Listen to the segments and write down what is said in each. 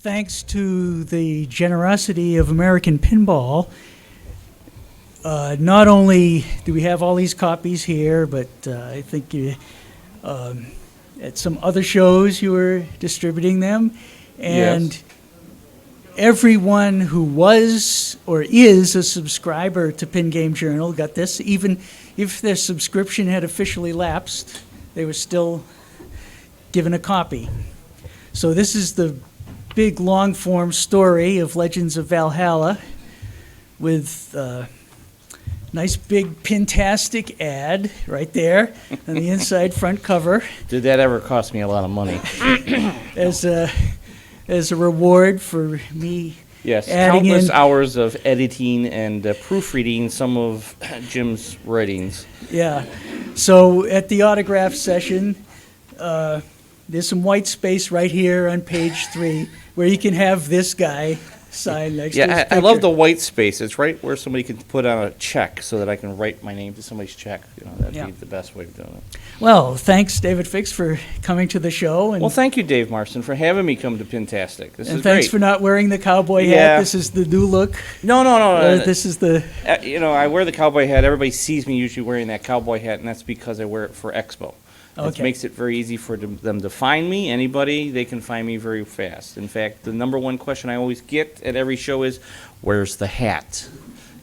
thanks to the generosity of American Pinball, not only do we have all these copies here, but I think at some other shows you were distributing them. And Yes. everyone who was or is a subscriber to Pin Game Journal got this. Even if their subscription had officially lapsed, they were still given a copy. So this is the big long-form story of Legends of Valhalla with a nice big Pintastic ad right there on the inside front cover Did that ever cost me a lot of money? as a reward for me Yes, adding countless in. hours of editing and proofreading some of Jim's writings. Yeah. So at the autograph session, there's some white space right here on page 3 where you can have this guy sign next to his Yeah, I love the picture. white space. It's right where somebody can put on a check so that I can write my name to somebody's check. You know, that'd Yeah. be the best way of doing it. Well, thanks, David Fix, for coming to the show. And, Well, thank you, Dave Marston, for having me come to Pintastic. This and is thanks great. for not wearing the cowboy hat. Yeah. This is the new look. No. This is the... You know, I wear the cowboy hat. Everybody sees me usually wearing that cowboy hat, and that's because I wear it for Expo. It Okay. makes it very easy for them to find me. Anybody, they can find me very fast. In fact, the number one question I always get at every show is, "Where's the hat?"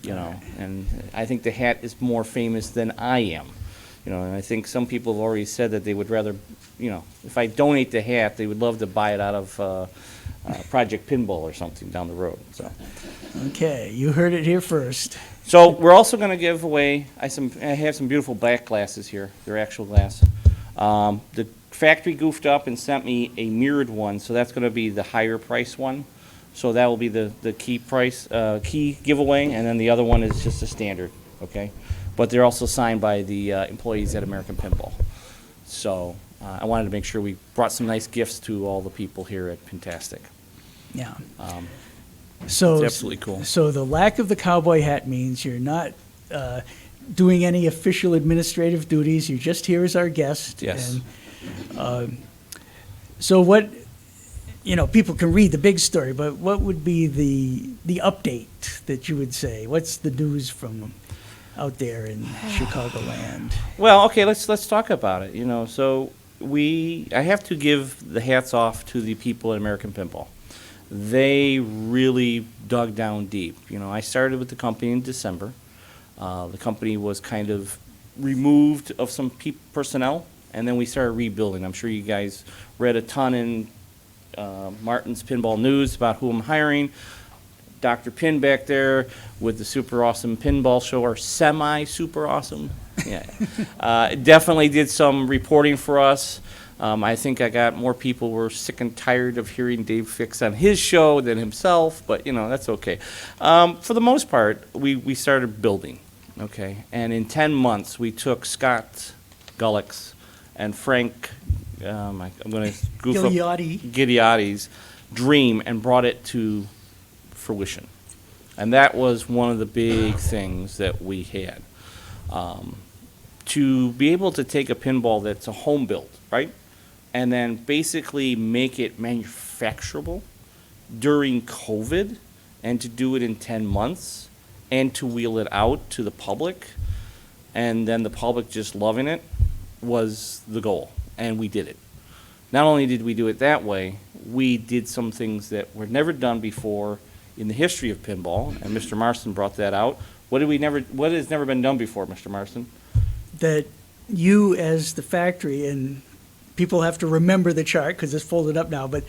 You know, and I think the hat is more famous than I am. You know, and I think some people have already said that they would rather, you know, if I donate the hat, they would love to buy it out of Project Pinball or something down the road. Okay, you heard it here first. So we're also going to give away. I have some beautiful black glasses here. They're actual glass. The factory goofed up and sent me a mirrored one, so that's going to be the higher price one. So that will be the key price, key giveaway, and then the other one is just a standard, okay? But they're also signed by the employees at American Pinball. So I wanted to make sure we brought some nice gifts to all the people here at Pintastic. Yeah. It's So absolutely cool. So the lack of the cowboy hat means you're not doing any official administrative duties. You're just here as our guest. Yes. And, so what, you know, people can read the big story, but what would be the update that you would say? What's the news from out there in Chicagoland? Well, okay, let's talk about it. You know, so I have to give the hats off to the people at American Pinball. They really dug down deep. You know, I started with the company in December. The company was kind of removed of some personnel, and then we started rebuilding. I'm sure you guys read a ton in Martin's Pinball News about who I'm hiring. Dr. Pin back there with the super awesome pinball show, or semi-super awesome. Yeah, definitely did some reporting for us. I think I got more people who were sick and tired of hearing Dave Fix on his show than himself, but you know, that's okay. For the most part, we started building, okay? And in 10 months, we took Scott Gullix and Frank, I'm going to goof up, Ghidiotti's dream and brought it to fruition. And that was one of the big things that we had. To be able to take a pinball that's a home build, right? And then basically make it manufacturable during COVID, and to do it in 10 months, and to wheel it out to the public, and then the public just loving it, was the goal, and we did it. Not only did we do it that way, we did some things that were never done before in the history of pinball, and Mr. Marston brought that out. What has never been done before, Mr. Marston? That you, as the factory, and people have to remember the chart because it's folded up now, but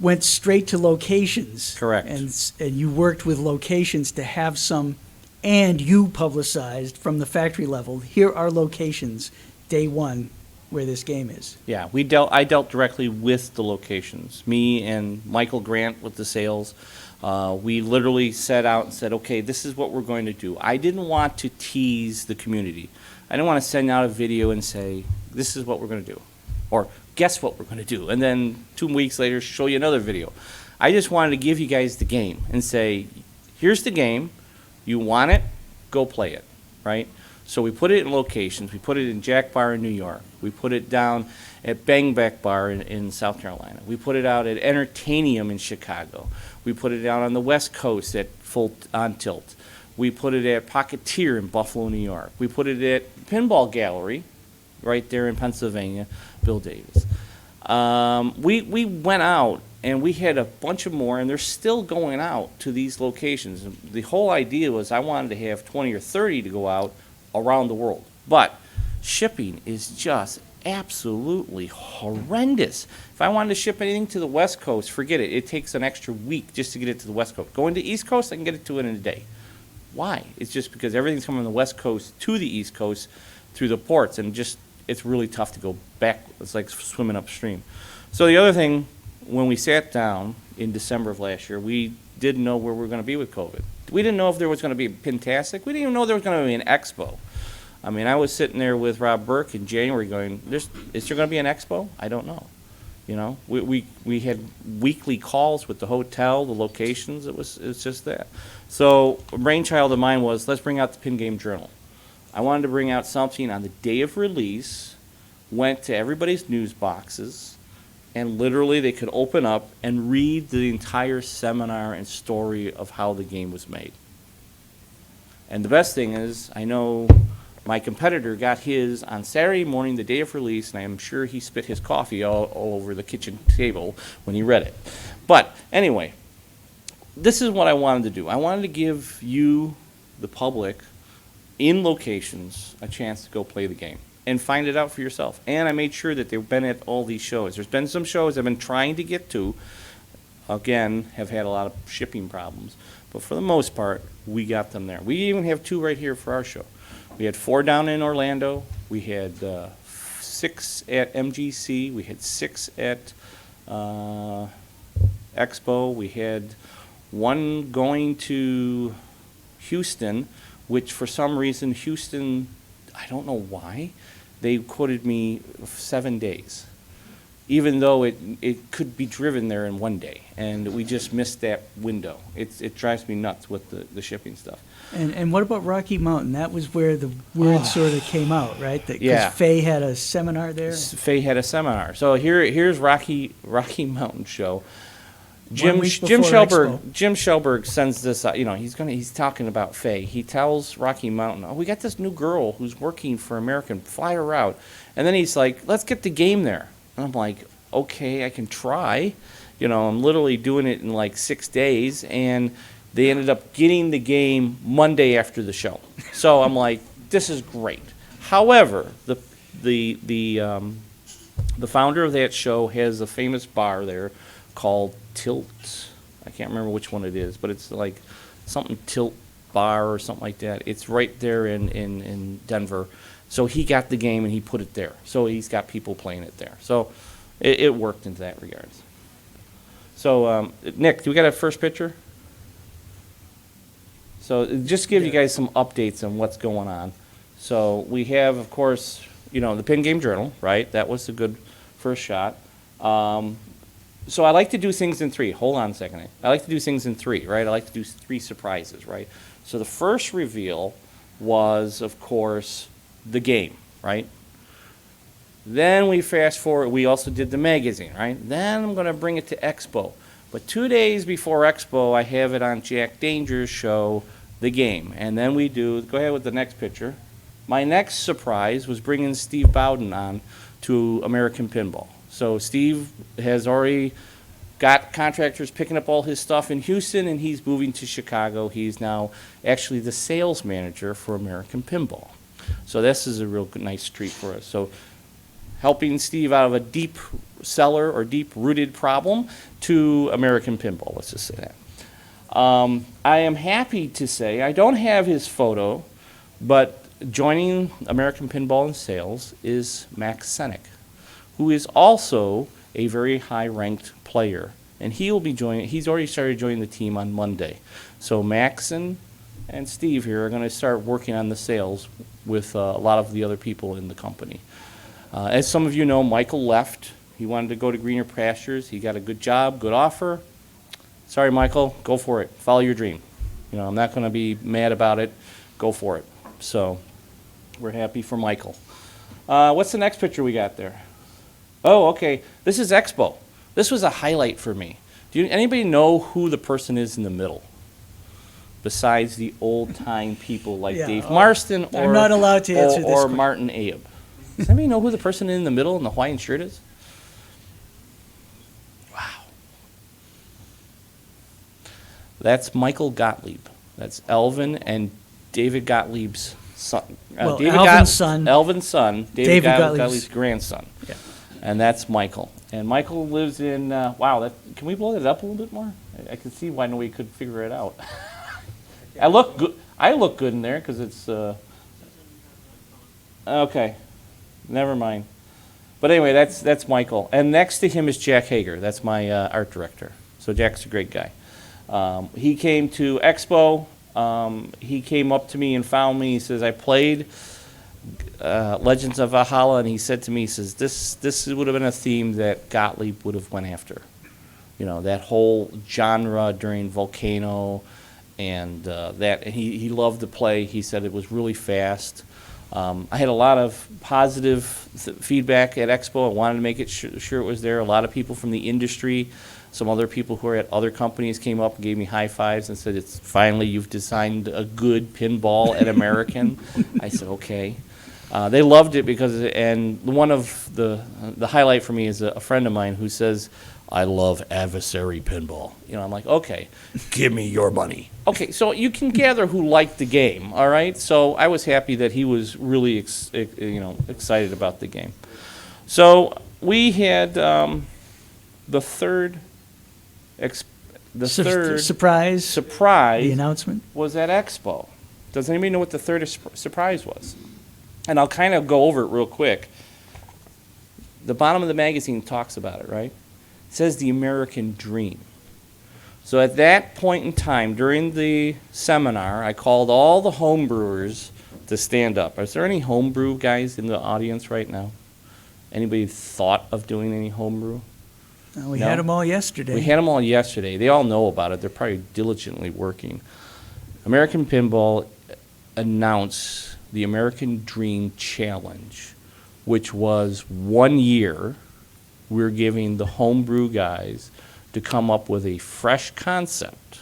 went straight to locations. Correct. And you worked with locations to have some, and you publicized from the factory level, here are locations, day one, where this game is. Yeah, I dealt directly with the locations. Me and Michael Grant with the sales. We literally set out and said, okay, this is what we're going to do. I didn't want to tease the community. I didn't want to send out a video and say, this is what we're going to do, or guess what we're going to do, and then 2 weeks later show you another video. I just wanted to give you guys the game and say, here's the game. You want it, go play it, right? So we put it in locations. We put it in Jack Bar in New York. We put it down at Bang Back Bar in South Carolina. We put it out at Entertainium in Chicago. We put it out on the West Coast at on Tilt. We put it at Pocketeer in Buffalo, New York. We put it at Pinball Gallery right there in Pennsylvania, Bill Davis. We went out and we had a bunch of more, and they're still going out to these locations. The whole idea was I wanted to have 20 or 30 to go out around the world. But shipping is just absolutely horrendous. If I wanted to ship anything to the West Coast, forget it. It takes an extra week just to get it to the West Coast. Going to the East Coast, I can get it to it in a day. Why? It's just because everything's coming from the West Coast to the East Coast through the ports, and just it's really tough to go back. It's like swimming upstream. So the other thing, when we sat down in December of last year, we didn't know where we were going to be with COVID. We didn't know if there was going to be a Pintastic. We didn't even know there was going to be an Expo. I mean, I was sitting there with Rob Burke in January going, is there going to be an Expo? I don't know. You know, we had weekly calls with the hotel, the locations. It was just that. So a brainchild of mine was, let's bring out the Pin Game Journal. I wanted to bring out something on the day of release, went to everybody's news boxes, and literally they could open up and read the entire seminar and story of how the game was made. And the best thing is, I know my competitor got his on Saturday morning, the day of release, and I'm sure he spit his coffee all over the kitchen table when he read it. But anyway, this is what I wanted to do. I wanted to give you, the public, in locations, a chance to go play the game and find it out for yourself. And I made sure that they've been at all these shows. There's been some shows I've been trying to get to, again, have had a lot of shipping problems. But for the most part, we got them there. We even have 2 right here for our show. We had 4 down in Orlando. We had 6 at MGC. We had 6 at Expo. We had 1 going to Houston, which for some reason Houston, I don't know why, they quoted me 7 days, even though it could be driven there in 1 day, and we just missed that window. It drives me nuts with the shipping stuff. And what about Rocky Mountain? That was where the word sort of came out, right? Because Yeah. Faye had a seminar there. Faye had a seminar. So here's Rocky Mountain show. 1 Jim week before Expo. Shellberg sends this out. You know, he's talking about Faye. He tells Rocky Mountain, "Oh, we got this new girl who's working for American. Fly her out." And then he's like, "Let's get the game there." And I'm like, "Okay, I can try." You know, I'm literally doing it in like 6 days, and they ended up getting the game Monday after the show. So I'm like, "This is great." However, the founder of that show has a famous bar there called Tilt. I can't remember which one it is, but it's like something Tilt Bar or something like that. It's right there in Denver. So he got the game and he put it there. So he's got people playing it there. So it worked in that regards. So Nick, do we got a first picture? So just give you guys some updates on what's going on. So we have, of course, you know, the Pin Game Journal, right? That was a good first shot. So I like to do things in 3. Hold on a second. I like to do things in 3, right? I like to do 3 surprises, right? So the first reveal was, of course, the game, right? Then we fast forward. We also did the magazine, right? Then I'm going to bring it to Expo. But 2 days before Expo, I have it on Jack Danger's show, the game. And then we do, go ahead with the next picture. My next surprise was bringing Steve Bowden on to American Pinball. So Steve has already got contractors picking up all his stuff in Houston, and he's moving to Chicago. He's now actually the sales manager for American Pinball. So this is a real nice treat for us. So helping Steve out of a deep cellar or deep-rooted problem to American Pinball, let's just say that. I am happy to say, I don't have his photo, but joining American Pinball in sales is Max Senek, who is also a very high-ranked player. And he will be joining, he's already started joining the team on Monday. So Max and Steve here are going to start working on the sales with a lot of the other people in the company. As some of you know, Michael left. He wanted to go to greener pastures. He got a good job, good offer. Sorry, Michael, go for it. Follow your dream. You know, I'm not going to be mad about it. Go for it. So We're happy for Michael. What's the next picture we got there? Oh, okay. This is Expo. This was a highlight for me. Anybody know who the person is in the middle? Besides the old-time people like Yeah, Dave Marston I'm not allowed to answer this or question. Martin Abe. Does anybody know who the person in the middle in the Hawaiian shirt is? Wow. That's Michael Gottlieb. That's Elvin and David Gottlieb's son. Well, David Elvin's son, David Gottlieb's grandson. Yeah. And that's Michael. And Michael lives in, can we blow that up a little bit more? I can see why nobody could figure it out. I look good in there because it's, okay, never mind. But anyway, that's Michael. And next to him is Jack Hager. That's my art director. So Jack's a great guy. He came to Expo. He came up to me and found me. He says, I played Legends of Valhalla, and he said to me, he says, this would have been a theme that Gottlieb would have went after. You know, that whole genre during Volcano, and that he loved to play. He said it was really fast. I had a lot of positive feedback at Expo. I wanted to make it sure it was there. A lot of people from the industry, some other people who are at other companies came up and gave me high fives and said, "It's finally you've designed a good pinball at American." I said, "Okay." They loved it because, and one of the highlight for me is a friend of mine who says, "I love adversary pinball." You know, I'm like, "Okay, give me your money." Okay, so you can gather who liked the game, all right? So I was happy that he was really, excited about the game. So we had the third surprise. The announcement was at Expo. Does anybody know what the third surprise was? And I'll kind of go over it real quick. The bottom of the magazine talks about it, right? It says the American Dream. So at that point in time, during the seminar, I called all the homebrewers to stand up. Is there any homebrew guys in the audience right now? Anybody thought of doing any homebrew? We had them all yesterday. We had them all yesterday. They all know about it. They're probably diligently working. American Pinball announced the American Dream Challenge, which was 1 year. We're giving the homebrew guys to come up with a fresh concept,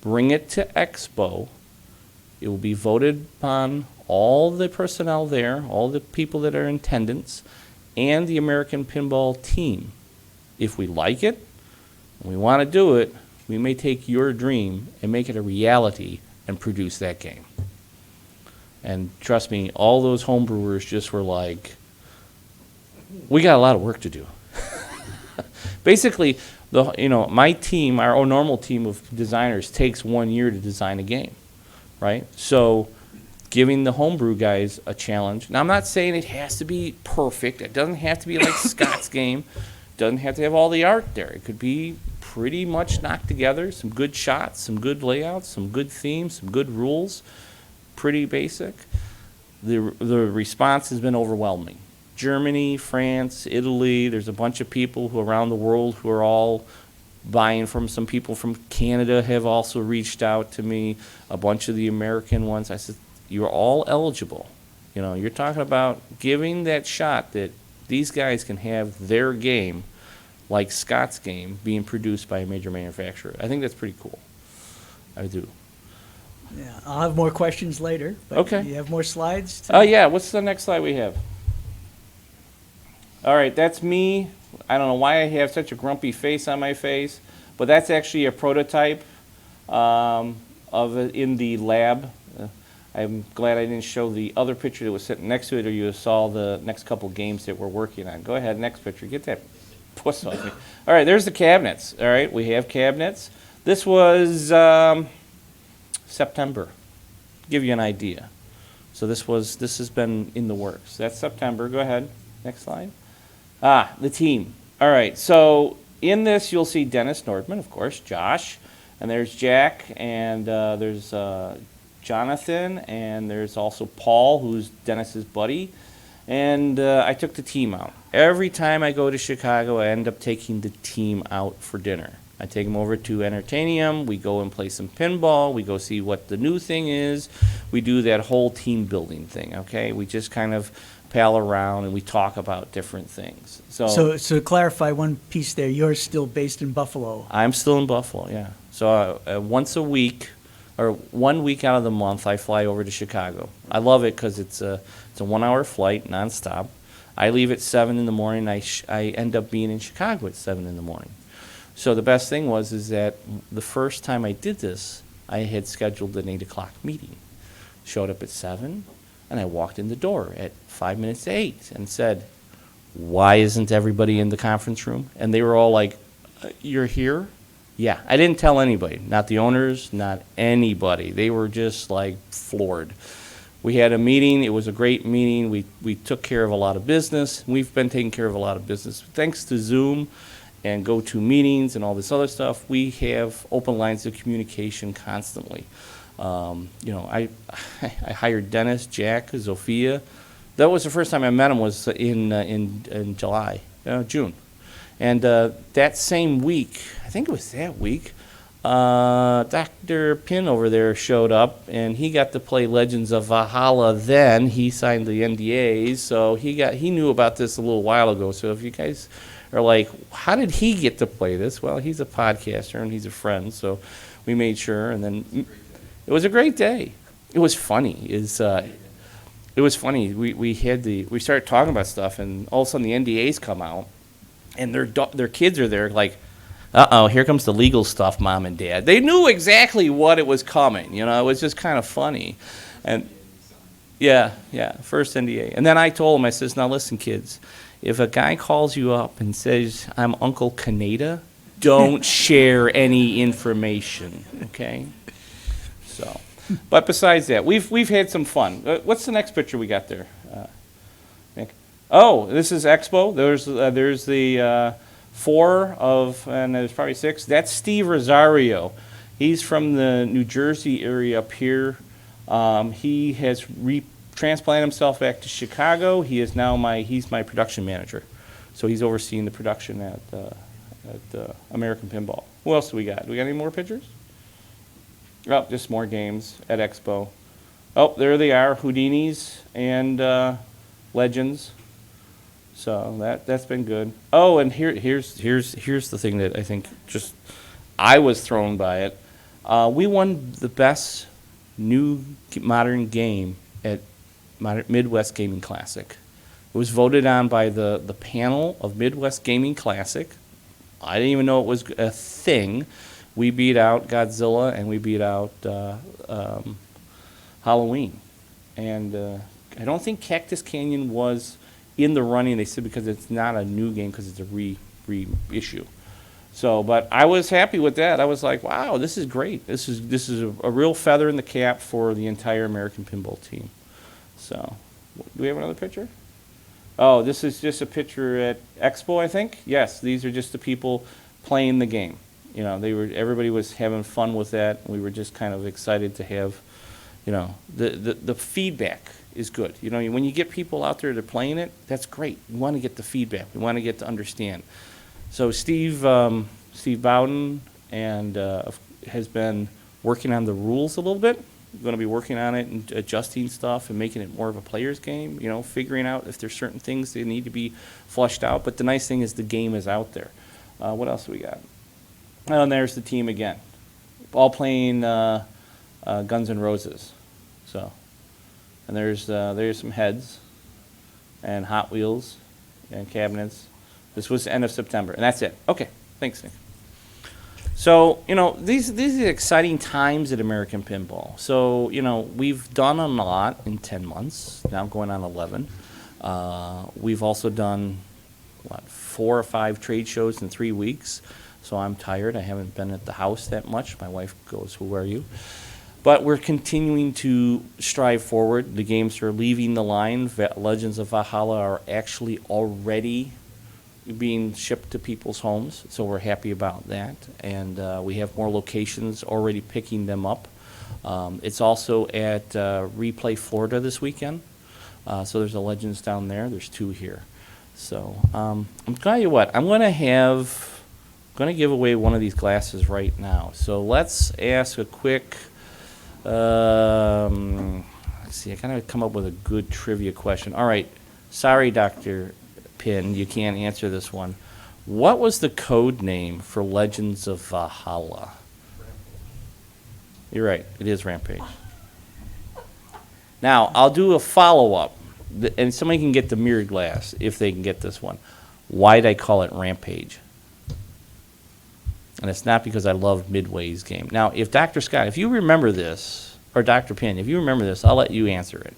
bring it to Expo. It will be voted upon all the personnel there, all the people that are in attendance, and the American Pinball team. If we like it and we want to do it, we may take your dream and make it a reality and produce that game. And trust me, all those homebrewers just were like, we got a lot of work to do. Basically, my team, our normal team of designers, takes 1 year to design a game, right? So giving the homebrew guys a challenge. Now, I'm not saying it has to be perfect. It doesn't have to be like Scott's game. It doesn't have to have all the art there. It could be pretty much knocked together, some good shots, some good layouts, some good themes, some good rules, pretty basic. The response has been overwhelming. Germany, France, Italy, there's a bunch of people who around the world who are all buying from. Some people from Canada have also reached out to me, a bunch of the American ones. I said, you're all eligible. You're talking about giving that shot that these guys can have their game, like Scott's game, being produced by a major manufacturer. I think that's pretty cool. I do. Yeah, I'll have more questions later. But okay. You have more slides? Oh, yeah. What's the next slide we have? All right, that's me. I don't know why I have such a grumpy face on my face, but that's actually a prototype of it in the lab. I'm glad I didn't show the other picture that was sitting next to it, or you saw the next couple games that we're working on. Go ahead, next picture. Get that puss off me. All right, there's the cabinets. All right, we have cabinets. This was September. Give you an idea. So this has been in the works. That's September. Go ahead. Next slide. The team. All right, so in this you'll see Dennis Nordman, of course, Josh, and there's Jack, and there's Jonathan, and there's also Paul, who's Dennis's buddy, and I took the team out. Every time I go to Chicago, I end up taking the team out for dinner. I take them over to Entertainium. We go and play some pinball. We go see what the new thing is. We do that whole team building thing, okay? We just kind of pal around and we talk about different things. So to clarify one piece there, you're still based in Buffalo. I'm still in Buffalo, yeah. So once a week, or 1 week out of the month, I fly over to Chicago. I love it because it's a 1 hour flight, nonstop. I leave at 7 in the morning. I end up being in Chicago at 7 in the morning. So the best thing is that the first time I did this, I had scheduled an 8 o'clock meeting. Showed up at 7, and I walked in the door at 5 minutes to 8 and said, "Why isn't everybody in the conference room?" And they were all like, "You're here?" Yeah, I didn't tell anybody, not the owners, not anybody. They were just like floored. We had a meeting. It was a great meeting. We took care of a lot of business. We've been taking care of a lot of business. Thanks to Zoom and go-to meetings and all this other stuff, we have open lines of communication constantly. I hired Dennis, Jack, Zofia. That was the first time I met him was in June. And that same week, I think it was that week, Dr. Pin over there showed up, and he got to play Legends of Valhalla then. He signed the NDAs, so he knew about this a little while ago. So if you guys are like, how did he get to play this? Well, he's a podcaster, and he's a friend, so we made sure. And then it was a great day. It was funny. It was funny. We started talking about stuff, and all of a sudden the NDAs come out, and their kids are there like, uh-oh, here comes the legal stuff, Mom and Dad. They knew exactly what it was coming. It was just kind of funny. And yeah, first NDA. And then I told them, I says, now listen, kids, if a guy calls you up and says, I'm Uncle Canada, don't share any information, okay? So, but besides that, we've had some fun. What's the next picture we got there? Nick? Oh, this is Expo. There's the 4 of, and there's probably 6. That's Steve Rosario. He's from the New Jersey area up here. He has transplanted himself back to Chicago. He's my production manager. So he's overseeing the production at American Pinball. Who else do we got? Do we got any more pictures? Oh, just more games at Expo. Oh, there they are, Houdinis and Legends. So that's been good. Oh, and here's the thing that I think just I was thrown by it. We won the best new modern game at Midwest Gaming Classic. It was voted on by the panel of Midwest Gaming Classic. I didn't even know it was a thing. We beat out Godzilla and we beat out Halloween. And I don't think Cactus Canyon was in the running. They said because it's not a new game because it's a reissue. So, but I was happy with that. I was like, wow, this is great. This is a real feather in the cap for the entire American Pinball team. So, do we have another picture? Oh, this is just a picture at Expo, I think. Yes, these are just the people playing the game. Everybody was having fun with that. We were just kind of excited to have, the feedback is good. When you get people out there that are playing it, that's great. We want to get the feedback. We want to get to understand. So Steve Bowden has been working on the rules a little bit. We're going to be working on it and adjusting stuff and making it more of a player's game, figuring out if there's certain things that need to be flushed out. But the nice thing is the game is out there. What else do we got? Oh, and there's the team again, all playing Guns N' Roses. So, and there's some heads and Hot Wheels and cabinets. This was the end of September, and that's it. Okay, thanks, Nick. So, these are exciting times at American Pinball. So, we've done a lot in 10 months, now going on 11. We've also done, 4 or 5 trade shows in 3 weeks. So I'm tired. I haven't been at the house that much. My wife goes, who are you? But we're continuing to strive forward. The games are leaving the line. Legends of Valhalla are actually already being shipped to people's homes, so we're happy about that. And we have more locations already picking them up. It's also at Replay Florida this weekend. So there's a Legends down there. There's 2 here. So I'm tell you what, I'm going to have going to give away one of these glasses right now. So let's ask a quick, let's see, I kind of come up with a good trivia question. All right, sorry, Dr. Pin, you can't answer this one. What was the code name for Legends of Valhalla? You're right, it is Rampage. Now, I'll do a follow-up, and somebody can get the mirrored glass if they can get this one. Why did I call it Rampage? And it's not because I loved Midway's game. Now, if Dr. Scott, if you remember this, or Dr. Pin, if you remember this, I'll let you answer it.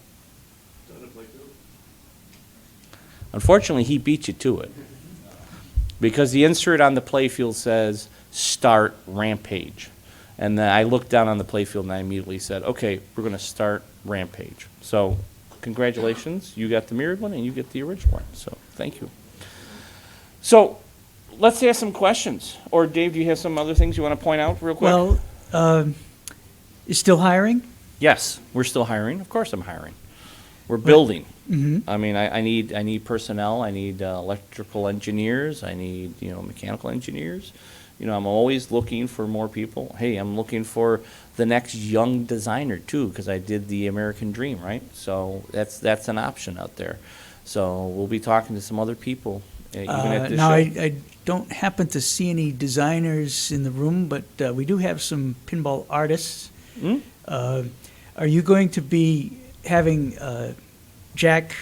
Unfortunately, he beat you to it. Because the insert on the playfield says, start Rampage. And then I looked down on the playfield and I immediately said, okay, we're going to start Rampage. So, congratulations. You got the mirrored one and you get the original one. So, thank you. So, let's ask some questions. Or, Dave, do you have some other things you want to point out real quick? Well, is still hiring? Yes, we're still hiring. Of course I'm hiring. We're building. Mm-hmm. I mean, I need personnel. I need electrical engineers. I need, mechanical engineers. I'm always looking for more people. Hey, I'm looking for the next young designer too, because I did the American Dream, right? So that's an option out there. So we'll be talking to some other people even at this now, show. I don't happen to see any designers in the room, but we do have some pinball artists. Hmm? Are you going to be having Jack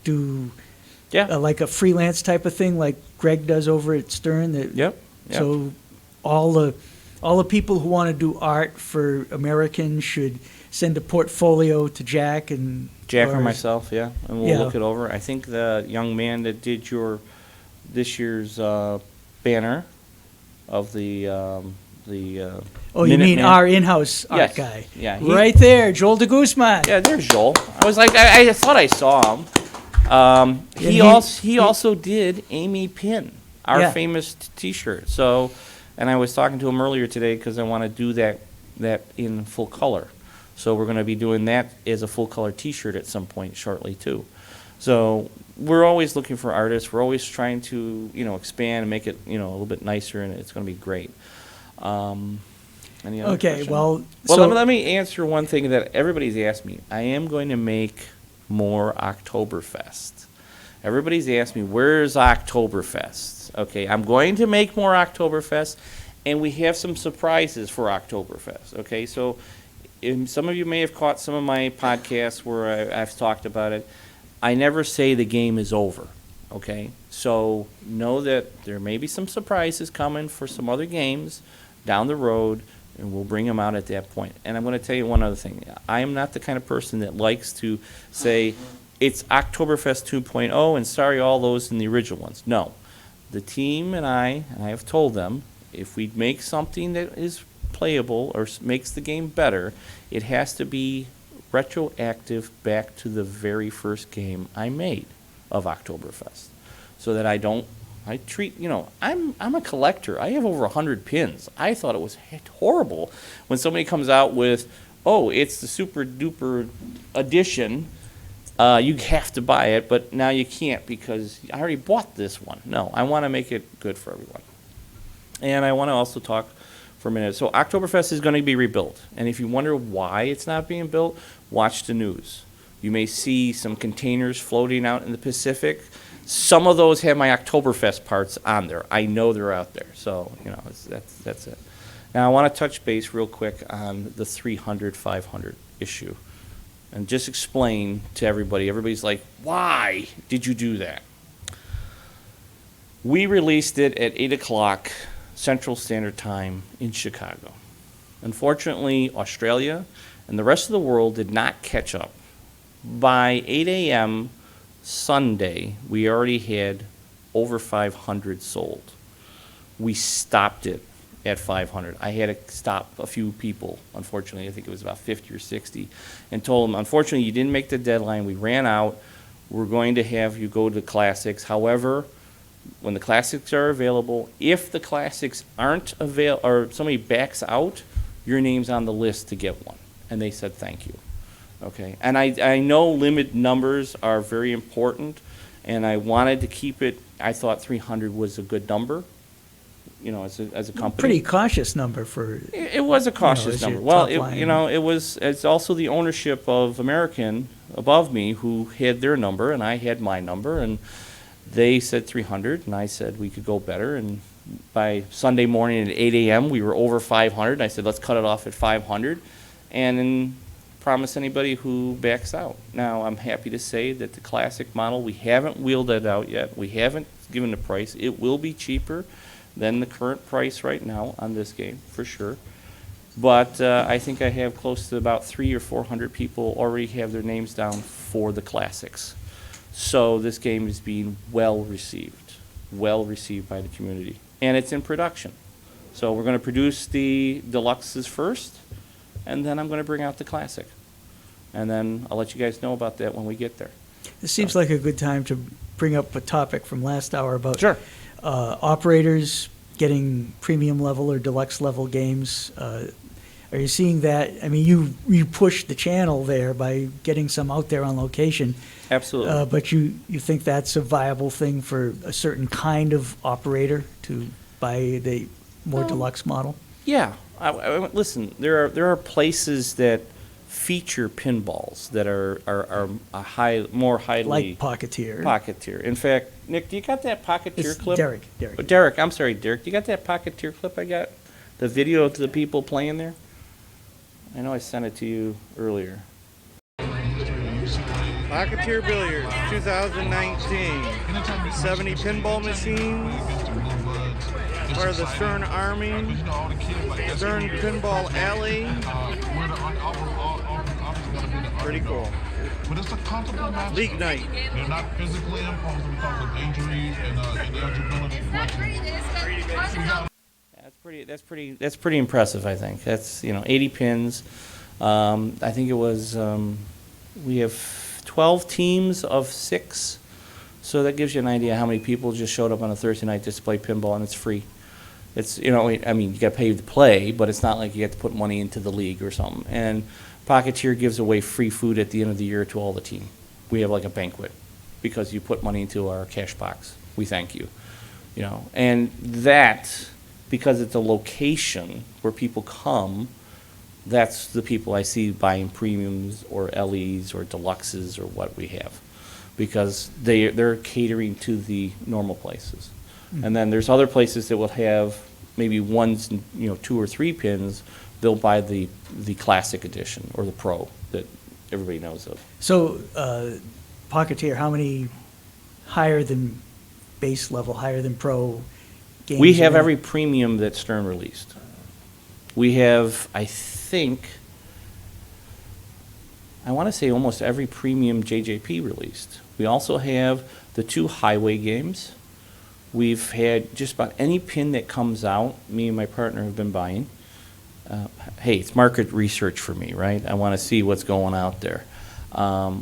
do Yeah. like a freelance type of thing, like Greg does over at Stern? Yep. So all the people who want to do art for Americans should send a portfolio to Jack and Jack or myself, yeah, and we'll Yeah. look it over. I think the young man that did this year's banner of the Oh, you mean Minuteman. our in-house art Yes. guy? Yeah, Right there, Joel de Guzman. Yeah, there's Joel. I was like, I thought I saw him. He also did Amy Pin, our Yeah. famous T-shirt. So, and I was talking to him earlier today because I want to do that in full color. So we're going to be doing that as a full color T-shirt at some point shortly too. So we're always looking for artists. We're always trying to expand and make it a little bit nicer, and it's going to be great. Any other Okay, question? well, Well, so let me answer one thing that everybody's asked me. I am going to make more Oktoberfest. Everybody's asked me, where's Oktoberfest? Okay, I'm going to make more Oktoberfest, and we have some surprises for Oktoberfest. Okay, so some of you may have caught some of my podcasts where I've talked about it. I never say the game is over. Okay, so know that there may be some surprises coming for some other games down the road, and we'll bring them out at that point. And I'm going to tell you one other thing. I am not the kind of person that likes to say it's Oktoberfest 2.0 and sorry all those in the original ones. No. The team and I have told them, if we make something that is playable or makes the game better, it has to be retroactive back to the very first game I made of Oktoberfest. So that I treat, I'm a collector. I have over 100 pins. I thought it was horrible when somebody comes out with, oh, it's the super duper edition. You have to buy it, but now you can't because I already bought this one. No, I want to make it good for everyone. And I want to also talk for a minute. So Oktoberfest is going to be rebuilt. And if you wonder why it's not being built, watch the news. You may see some containers floating out in the Pacific. Some of those have my Oktoberfest parts on there. I know they're out there. So, that's it. Now, I want to touch base real quick on the 300, 500 issue. And just explain to everybody. Everybody's like, why did you do that? We released it at 8 o'clock Central Standard Time in Chicago. Unfortunately, Australia and the rest of the world did not catch up. By 8 a.m. Sunday, we already had over 500 sold. We stopped it at 500. I had to stop a few people, unfortunately. I think it was about 50 or 60, and told them, unfortunately, you didn't make the deadline. We ran out. We're going to have you go to the classics. However, when the classics are available, if the classics aren't available or somebody backs out, your name's on the list to get one. And they said thank you. Okay, and I know limit numbers are very important, and I wanted to keep it. I thought 300 was a good number. as a company. Pretty cautious number for, It was a cautious as your number. Well, top line. it's also the ownership of American above me who had their number, and I had my number, and they said 300, and I said we could go better, and by Sunday morning at 8 a.m., we were over 500, and I said, let's cut it off at 500, and then promise anybody who backs out. Now, I'm happy to say that the classic model, we haven't wheeled it out yet. We haven't given the price. It will be cheaper than the current price right now on this game, for sure. But I think I have close to about 300 or 400 people already have their names down for the classics. So this game is being well received by the community. And it's in production. So we're going to produce the deluxes first, and then I'm going to bring out the classic. And then I'll let you guys know about that when we get there. it seems like a good time to bring up a topic from last hour about Sure. Operators getting premium level or deluxe level games. Are you seeing that? I mean, you pushed the channel there by getting some out there on location. Absolutely. But you think that's a viable thing for a certain kind of operator to buy the more deluxe model? Yeah. Listen, there are places that feature pinballs that are more highly Like Pocketeer. Pocketeer. In fact, Nick, do you got that Pocketeer It's clip? Derek. Oh, Derek, I'm sorry, Derek. Do you got that Pocketeer clip I got? The video of the people playing there? I know I sent it to you earlier. Pocketeer Billiards 2019. 70 pinball machines. Part of the Stern Army. Stern Pinball Alley. Pretty cool. But it's a comfortable match. League night. They're not physically imposed because of injuries and eligibility questions. That's pretty impressive, I think. That's 80 pins. I think it was we have 12 teams of 6, so that gives you an idea how many people just showed up on a Thursday night just to play pinball, and it's free. It's I mean, you got to pay to play, but it's not like you have to put money into the league or something. And Pocketeer gives away free food at the end of the year to all the team. We have like a banquet because you put money into our cash box. We thank you. And that, because it's a location where people come, that's the people I see buying premiums or LEs or deluxes or what we have, because they're catering to the normal places. And then there's other places that will have maybe 2 or 3 pins. They'll buy the classic edition or the pro that everybody knows of. So, Pocketeer, how many higher than base level, higher than pro games? We have every premium that Stern released. We have, I want to say almost every premium JJP released. We also have the 2 highway games. We've had just about any pin that comes out, me and my partner have been buying. Hey, it's market research for me, right? I want to see what's going out there.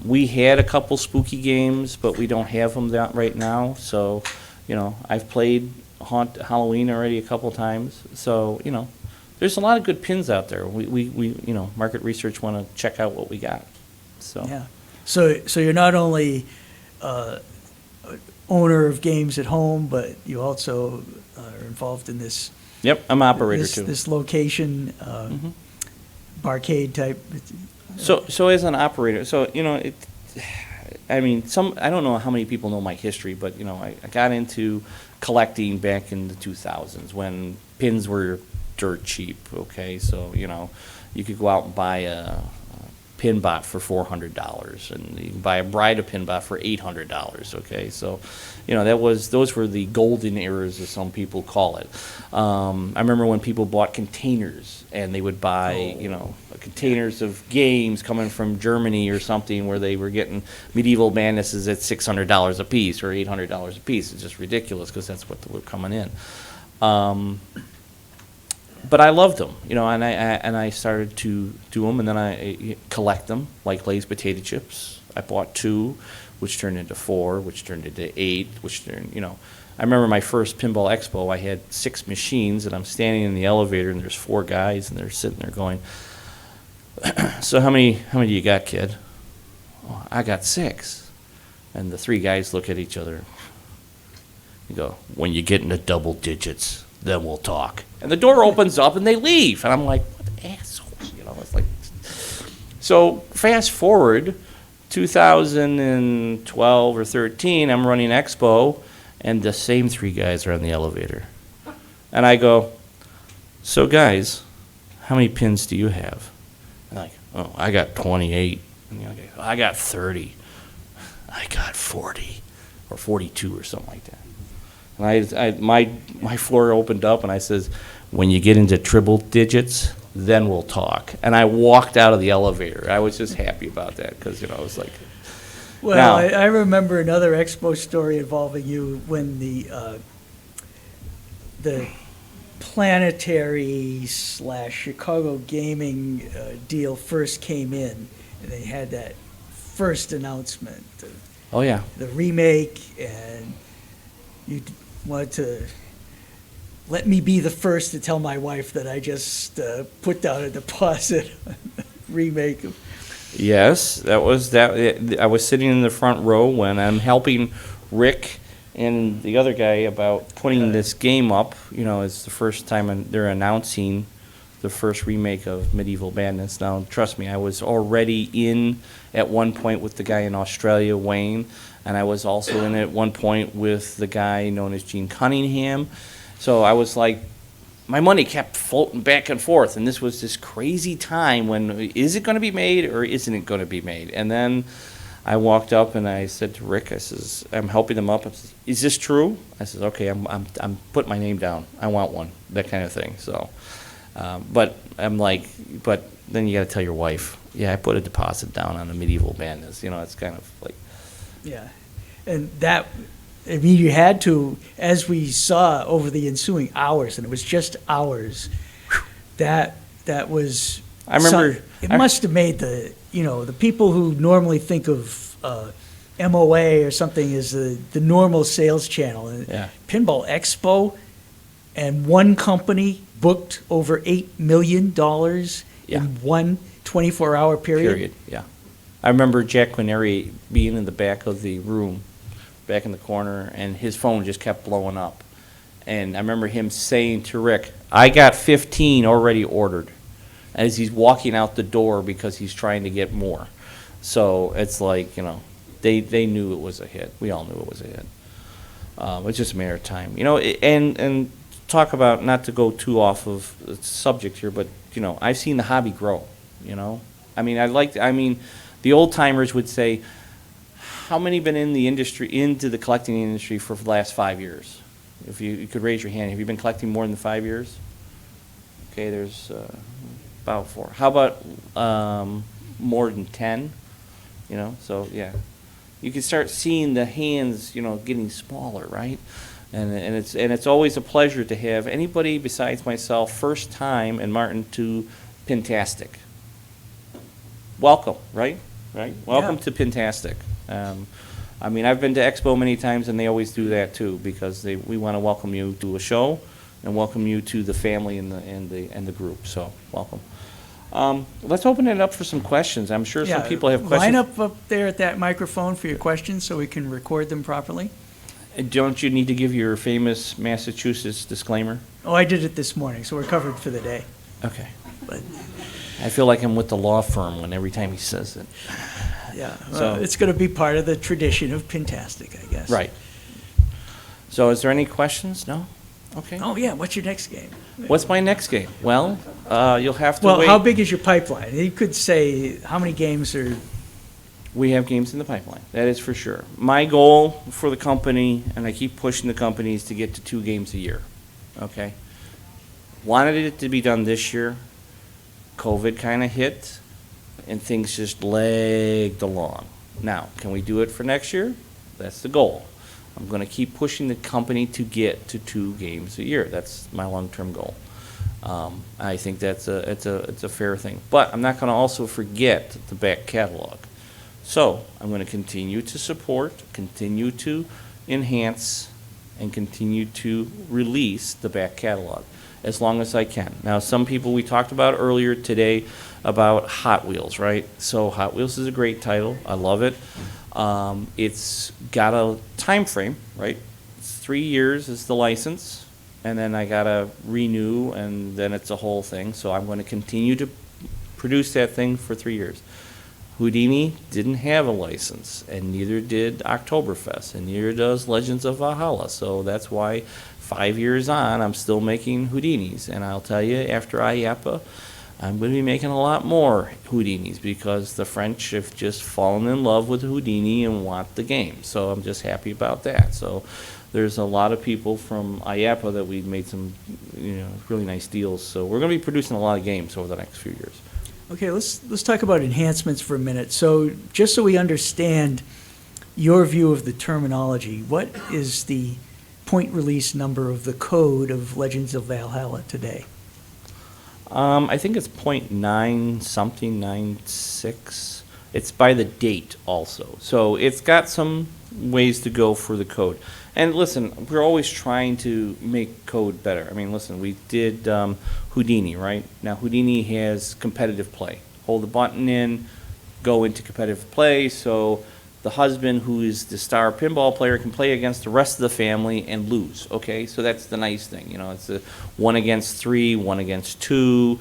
We had a couple spooky games, but we don't have them right now. So, I've played Haunt Halloween already a couple times. So, there's a lot of good pins out there. We market research want to check out what we got. So Yeah. So you're not only owner of games at home, but you also are involved in this. Yep, I'm operator too. This location, barcade type. So as an operator, I don't know how many people know my history, but I got into collecting back in the 2000s when pins were dirt cheap. Okay, so you could go out and buy a pin bot for $400, and you can buy a bride of pin bot for $800. Okay, so those were the golden eras, as some people call it. I remember when people bought containers, and they would buy containers of games coming from Germany or something, where they were getting Medieval Madnesses at $600 a piece or $800 a piece. It's just ridiculous because that's what were coming in. But I loved them, and I started to do them, and then I collect them, like Lay's potato chips. I bought 2, which turned into 4, which turned into 8, which turned, I remember my first Pinball Expo, I had 6 machines, and I'm standing in the elevator, and there's 4 guys, and they're sitting there going, so how many do you got, kid? Oh, I got 6. And the 3 guys look at each other and go, when you get into double digits, then we'll talk. And the door opens up and they leave. And I'm like, what assholes, you know, it's like. So fast forward, 2012 or 13, I'm running Expo, and the same three guys are on the elevator. And I go, so guys, how many pins do you have? And like, oh, I got 28. And the other guy, I got 30. I got 40 or 42 or something like that. And my floor opened up, and I says, when you get into triple digits, then we'll talk. And I walked out of the elevator. I was just happy about that because, you know, I was like. Well, Now- I remember another Expo story involving you when the Planetary / Chicago Gaming deal first came in, and they had that first announcement, Oh, yeah. the remake, and you wanted to let me be the first to tell my wife that I just put down a deposit on the remake of. Yes, that was that. I was sitting in the front row when I'm helping Rick and the other guy about putting this game up. You know, it's the first time they're announcing the first remake of Medieval Madness. Now, trust me, I was already in at one point with the guy in Australia, Wayne, and I was also in at one point with the guy known as Gene Cunningham. So I was like, my money kept floating back and forth, and this was this crazy time when, is it going to be made or isn't it going to be made? And then I walked up and I said to Rick, I says, I'm helping them up. I says, is this true? I says, okay, I'm putting my name down. I want one, that kind of thing. So, but I'm like, but then you got to tell your wife, yeah, I put a deposit down on the Medieval Madness. You know, it's kind of like. Yeah, and that, I mean, you had to, as we saw over the ensuing hours, and it was just hours, that was. I remember. It must have made the people who normally think of MOA or something as the normal sales channel. Yeah. Pinball Expo, and one company booked over $8 million Yeah. in one 24-hour period. Yeah. I remember Jack Quineri being in the back of the room, back in the corner, and his phone just kept blowing up. And I remember him saying to Rick, I got 15 already ordered, as he's walking out the door because he's trying to get more. So it's like, you know, they knew it was a hit. We all knew it was a hit. It's just a matter of time. You know, and talk about, not to go too off of the subject here, but, you know, I've seen the hobby grow, you know. I mean, the old timers would say, how many been in the industry, into the collecting industry for the last 5 years? If you could raise your hand, have you been collecting more than 5 years? Okay, there's about 4. How about more than 10? You know, so yeah, you can start seeing the hands, you know, getting smaller, right? And it's always a pleasure to have anybody besides myself, first time, and Martin, to Pintastic. Welcome, right? Welcome Yeah. to Pintastic. I mean, I've been to Expo many times, and they always do that too, because we want to welcome you to a show and welcome you to the family and the group. So welcome. Let's open it up for some questions. I'm sure some people have questions. Line up there at that microphone for your questions so we can record them properly. And don't you need to give your famous Massachusetts disclaimer? Oh, I did it this morning, so we're covered for the day. Okay. But I feel like I'm with the law firm when every time he says it. yeah, So- it's going to be part of the tradition of Pintastic, I guess. Right. So is there any questions? No? Okay. Oh yeah, what's your next game? What's my next game? Well, you'll have to Well, wait. how big is your pipeline? You could say how many games are. We have games in the pipeline, that is for sure. My goal for the company, and I keep pushing the company, is to get to 2 games a year, okay? Wanted it to be done this year. COVID kind of hit, and things just lagged along. Now, can we do it for next year? That's the goal. I'm going to keep pushing the company to get to 2 games a year. That's my long-term goal. I think it's a fair thing. But I'm not going to also forget the back catalog. So I'm going to continue to support, continue to enhance, and continue to release the back catalog as long as I can. Now, some people, we talked about earlier today about Hot Wheels, right? So Hot Wheels is a great title. I love it. It's got a time frame, right? It's 3 years is the license, and then I gotta renew, and then it's a whole thing. So I'm going to continue to produce that thing for 3 years. Houdini didn't have a license, and neither did Oktoberfest, and neither does Legends of Valhalla. So that's why 5 years on, I'm still making Houdinis. And I'll tell you, after IAPA, I'm going to be making a lot more Houdinis because the French have just fallen in love with Houdini and want the game. So I'm just happy about that. So there's a lot of people from IAPA that we've made some, really nice deals. So we're going to be producing a lot of games over the next few years. Okay, let's talk about enhancements for a minute. So just so we understand your view of the terminology, what is the point release number of the code of Legends of Valhalla today? I think it's .9 something, 96. It's by the date also. So it's got some ways to go for the code. And listen, we're always trying to make code better. I mean, listen, we did Houdini, right? Now, Houdini has competitive play. Hold the button in, go into competitive play, so the husband, who is the star pinball player, can play against the rest of the family and lose, okay? So that's the nice thing, it's a 1 against 3, 1 against 2,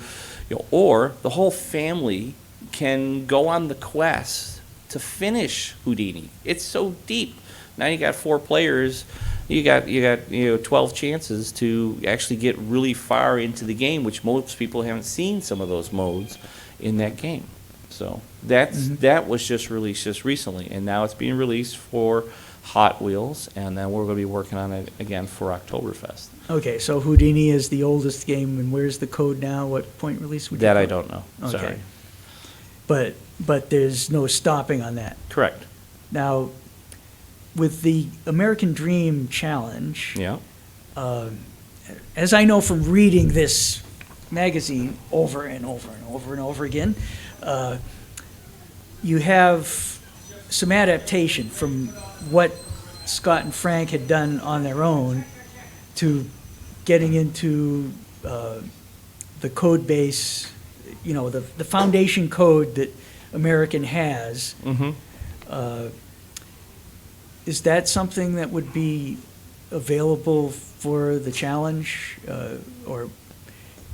or the whole family can go on the quest to finish Houdini. It's so deep. Now you got 4 players, you got 12 chances to actually get really far into the game, which most people haven't seen some of those modes in that game. So that was just released just recently, and now it's being released for Hot Wheels, and then we're going to be working on it again for Oktoberfest. Okay, so Houdini is the oldest game, and where's the code now? What point release would you That I put? don't know. Okay. Sorry. But there's no stopping on that. Correct. Now, with the American Dream Challenge, Yeah. as I know from reading this magazine over and over and over and over again, you have some adaptation from what Scott and Frank had done on their own to getting into the code base, the foundation code that American has. Mm-hmm. Is that something that would be available for the challenge? Or,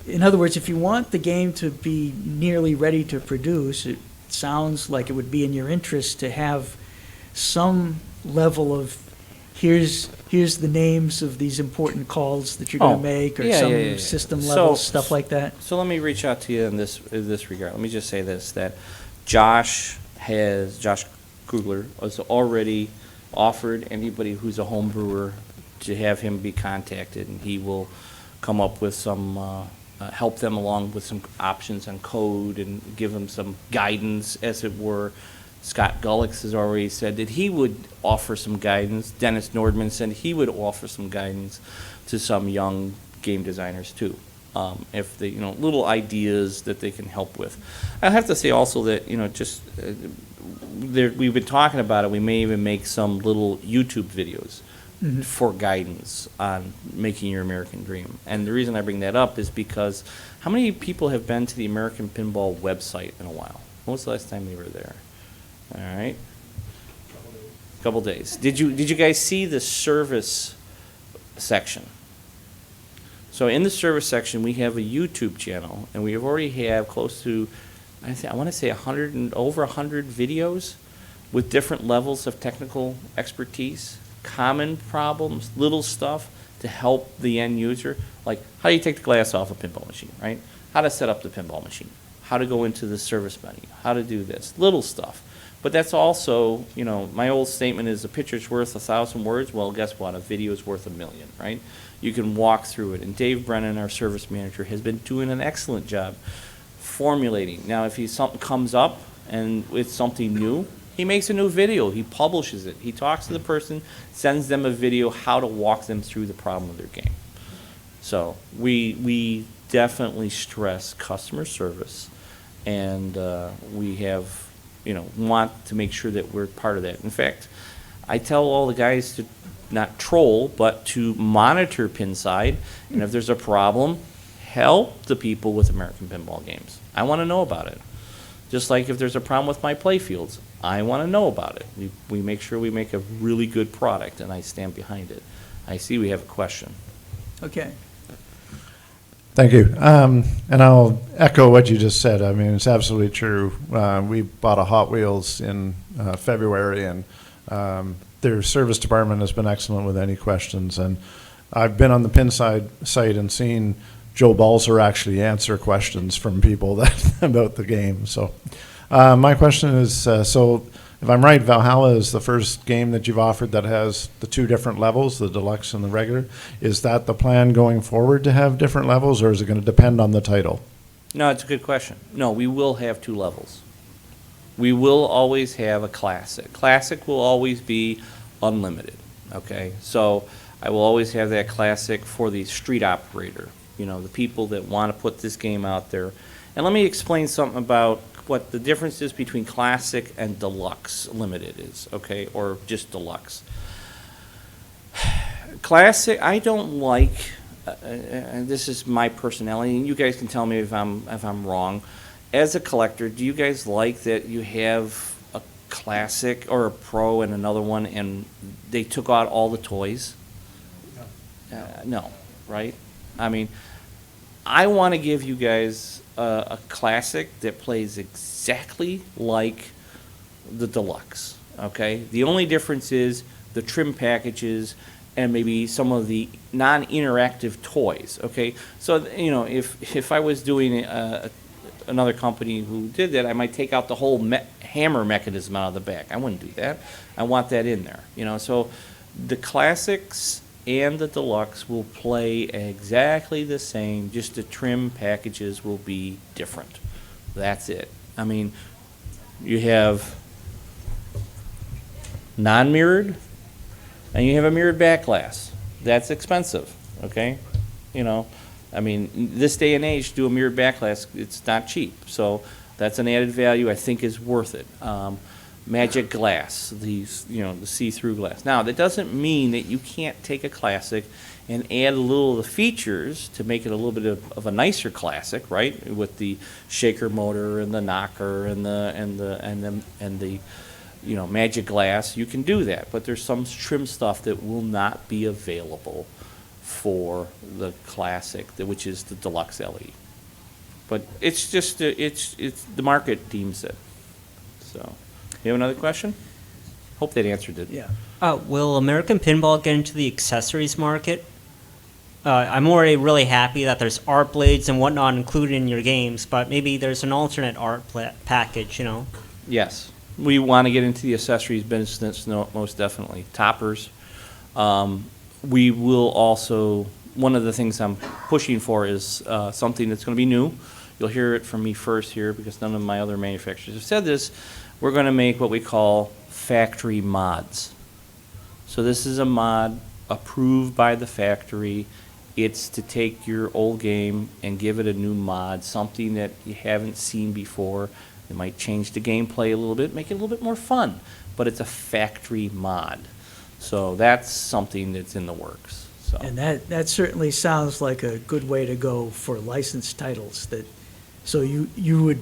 in other words, if you want the game to be nearly ready to produce, it sounds like it would be in your interest to have some level of, here's the names of these important calls that you're going to make, or some system level stuff like that. So let me reach out to you in this regard. Let me just say this, that Josh Kugler has already offered anybody who's a home brewer to have him be contacted, and he will come up with some, help them along with some options on code and give them some guidance, as it were. Scott Gullix has already said that he would offer some guidance. Dennis Nordman said he would offer some guidance to some young game designers too, if they, little ideas that they can help with. I have to say also that, we've been talking about it. We may even make some little YouTube videos for guidance on making your American dream. And the reason I bring that up is because how many people have been to the American Pinball website in a while? When was the last time you were there? All right. Couple days. Did you guys see the service section? So in the service section, we have a YouTube channel, and we already have close to, I want to say over 100 videos with different levels of technical expertise, common problems, little stuff to help the end user, like how do you take the glass off a pinball machine, right? How to set up the pinball machine, how to go into the service menu, how to do this, little stuff. But that's also, my old statement is a picture's worth 1,000 words. Well, guess what? A video is worth 1,000,000, right? You can walk through it. And Dave Brennan, our service manager, has been doing an excellent job formulating. Now, if something comes up and it's something new, he makes a new video. He publishes it. He talks to the person, sends them a video how to walk them through the problem of their game. So we definitely stress customer service, and we have, want to make sure that we're part of that. In fact, I tell all the guys to not troll, but to monitor Pinside, and if there's a problem, help the people with American Pinball games. I want to know about it. Just like if there's a problem with my playfields, I want to know about it. We make sure we make a really good product, and I stand behind it. I see we have a question. Okay. Thank you. And I'll echo what you just said. I mean, it's absolutely true. We bought a Hot Wheels in February, and their service department has been excellent with any questions. And I've been on the pin site and seen Joe Balzer actually answer questions from people about the game. So my question is, so if I'm right, Valhalla is the first game that you've offered that has the two different levels, the deluxe and the regular. Is that the plan going forward to have different levels, or is it going to depend on the title? No, it's a good question. No, we will have two levels. We will always have a classic. Classic will always be unlimited, okay? So I will always have that classic for the street operator, you know, the people that want to put this game out there. And let me explain something about what the difference is between classic and deluxe limited is, okay, or just deluxe. Classic, I don't like, and this is my personality, and you guys can tell me if I'm wrong. As a collector, do you guys like that you have a classic or a pro and another one, and they took out all the toys? No, right? I mean, I want to give you guys a classic that plays exactly like the deluxe, okay? The only difference is the trim packages and maybe some of the non-interactive toys, okay? So, you know, if I was doing another company who did that, I might take out the whole hammer mechanism out of the back. I wouldn't do that. I want that in there, you know? So the classics and the deluxe will play exactly the same, just the trim packages will be different. That's it. I mean, you have non-mirrored, and you have a mirrored back glass. That's expensive, okay? You know, I mean, this day and age, to do a mirrored back glass, it's not cheap. So that's an added value I think is worth it. Magic glass, these, you know, the see-through glass. Now, that doesn't mean that you can't take a classic and add a little of the features to make it a little bit of a nicer classic, right? With the shaker motor and the knocker and the you know, magic glass. You can do that, but there's some trim stuff that will not be available for the classic, which is the deluxe LE. But it's just it's the market deems it. So. You have another question? Hope that answered it. Yeah. Will American Pinball get into the accessories market? I'm already really happy that there's art blades and whatnot included in your games, but maybe there's an alternate art package, you know? Yes. We want to get into the accessories business, no, most definitely. Toppers. We will also, one of the things I'm pushing for is something that's going to be new. You'll hear it from me first here because none of my other manufacturers have said this. We're going to make what we call factory mods. So this is a mod approved by the factory. It's to take your old game and give it a new mod, something that you haven't seen before. It might change the gameplay a little bit, make it a little bit more fun, but it's a factory mod. So that's something that's in the works. So. And that certainly sounds like a good way to go for licensed titles. So you would,